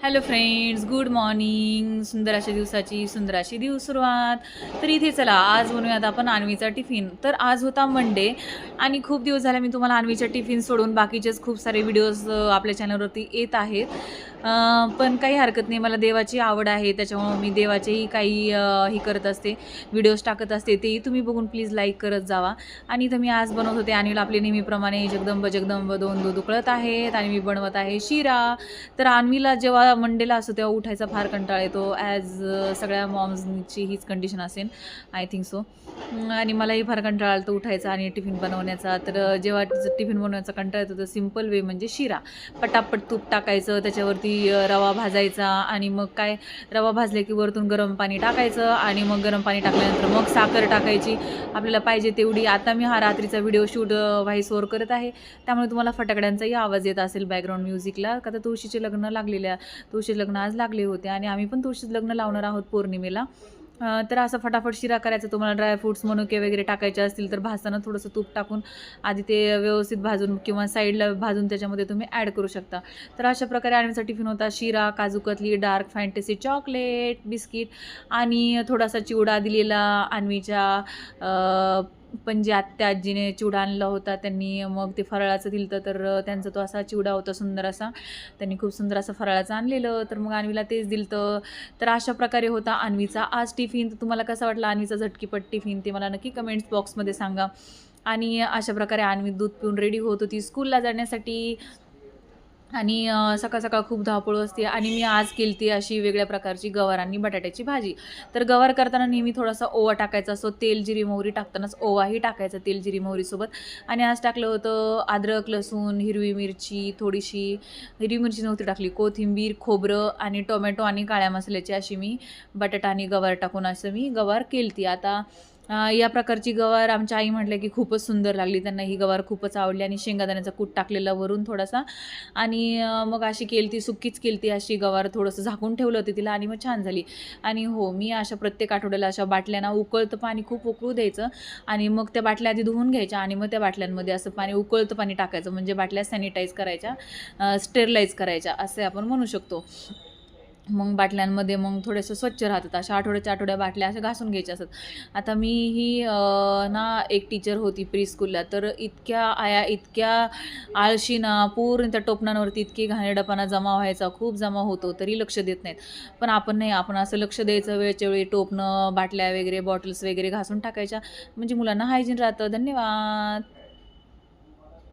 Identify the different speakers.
Speaker 1: Hello friends, good morning. सुंदर अशा दिवसाची सुंदर अशी सुरुवात. तर इथे चला आज बनवूयात आपण अन्वीचा टिफिन. तर आज होता मंडे आणि खूप दिवस झाले मी तुम्हाला अन्वीचा टिफिन सोडून बाकीचेच खूप सारे व्हिडिओज आपल्या चॅनलवरती येत आहेत. पण काही हरकत नाही, मला देवाची आवड आहे त्याच्यामुळं मी देवाचेही काही हे करत असते, व्हिडिओज टाकत असते. तेही तुम्ही बघून प्लीज लाईक करत जावा. आणि इथं मी आज बनवत होते अन्वीला आपले नेहमीप्रमाणे जगदंब जगदंब दोन दूध उकळत आहेत आणि मी बनवत आहे शिरा. तर अन्वीला जेव्हा मंडेला असतो तेव्हा उठायचा फार कंटाळा येतो, ॲज सगळ्या मॉम्सची हीच कंडिशन असेल, आय थिंक सो. आणि मलाही फार कंटाळा आला उठायचा आणि टिफिन बनवण्याचा. तर जेव्हा टिफिन बनवण्याचा कंटाळा येतो तर सिम्पल वे म्हणजे शिरा. पटापट तूप टाकायचं, त्याच्यावरती रवा भाजायचा आणि मग काय, रवा भाजले की वरतून गरम पाणी टाकायचं आणि मग गरम पाणी टाकल्यानंतर मग साखर टाकायची आपल्याला पाहिजे तेवढी. आता मी हा रात्रीचा व्हिडिओ शूट व्हॉइस ओव्हर करत आहे, त्यामुळे तुम्हाला फटाकड्यांचाही आवाज येत असेल बॅकग्राऊंड म्युझिकला. का तर तुळशीचे लग्न तुळशीचे लग्न आज लागले होते आणि आम्ही पण तुळशीचं लग्न लावणार आहोत पौर्णिमेला. तर असं फटाफट शिरा करायचा. तुम्हाला ड्रायफ्रूट्स मनुके वगैरे टाकायचे असतील तर भाजताना थोडंसं तूप टाकून आधी ते व्यवस्थित भाजून किंवा साईडला भाजून त्याच्यामध्ये तुम्ही ॲड करू शकता. तर अशा प्रकारे आणण्याचा टिफिन होता शिरा, kaju katli, dark fantasy chocolate, biscuit आणि थोडासा चिवडा दिलेला अन्वीच्या पणजी आत्या आजीने चिवडा आणला होता त्यांनी. मग ते फराळाचं दिलं तर त्यांचा तो असा चिवडा होता सुंदर असा, त्यांनी खूप सुंदर असं फराळाचं आणलेलं, तर मग अन्वीला तेच दिलं. तर अशा प्रकारे होता अन्वीचा आज टिफिन. तर तुम्हाला कसा वाटला अन्वीचा झटकीपट टिफिन ते मला नक्की कमेंट्स बॉक्समध्ये सांगा. आणि अशा प्रकारे अन्वी दूध पिऊन रेडी होत होती स्कूलला जाण्यासाठी. आणि सकाळ सकाळ खूप धावपळ असते आणि मी आज केली अशी वेगळ्या प्रकारची गवार आणि बटाट्याची भाजी. तर गवार करताना नेहमी थोडासा ओवा टाकायचा असतो, तेल जिरी मोहरी टाकतानाच ओवाही टाकायचा तेल जिरी मोहरीसोबत. आणि आज टाकलं होतं अद्रक लसूण, हिरवी मिरची थोडीशी, हिरवी मिरची नव्हती टाकली, कोथिंबीर, खोबरं आणि टोमॅटो आणि काळ्या मसाल्याची अशी मी बटाटा आणि गवार टाकून असं मी गवार केली. आता या प्रकारची गवार आमच्या आई म्हटल्या की खूपच सुंदर लागली, त्यांना ही गवार खूपच आवडली. आणि शेंगादाण्याचा कूट टाकलेला वरून थोडासा. आणि मग अशी केलती, सुक्कीच केलती अशी गवार, थोडंसं झाकून ठेवलं होतं तिला आणि मग छान झाली. आणि हो, मी अशा प्रत्येक आठवड्याला अशा बाटल्यांना उकळतं पाणी खूप उकळू द्यायचं आणि मग त्या बाटल्या आधी धुवून घ्यायच्या आणि मग त्या बाटल्यांमध्ये असं पाणी, उकळतं पाणी टाकायचं, म्हणजे बाटल्या सॅनिटाईज करायच्या, स्टेरिलाईज करायच्या असे आपण म्हणू शकतो. मग बाटल्यांमध्ये मग थोडंसं स्वच्छ राहतात, अशा आठवड्या बाटल्या अशा घासून घ्यायच्या असतात. आता मी ही ना एक टीचर होती प्री स्कूलला, तर इतक्या आया इतक्या आळशी ना, पूर्ण त्या टोपणांवरती इतकी घाणेरडापणा जमा व्हायचा, खूप जमा होतो, तरी लक्ष देत नाहीत. पण आपण नाही, आपण असं लक्ष द्यायचं, वेळच्या वेळी टोपणं, बाटल्या वगैरे, बॉटल्स वगैरे घासून टाकायच्या, म्हणजे मुलांना हायजीन राहतं. धन्यवाद.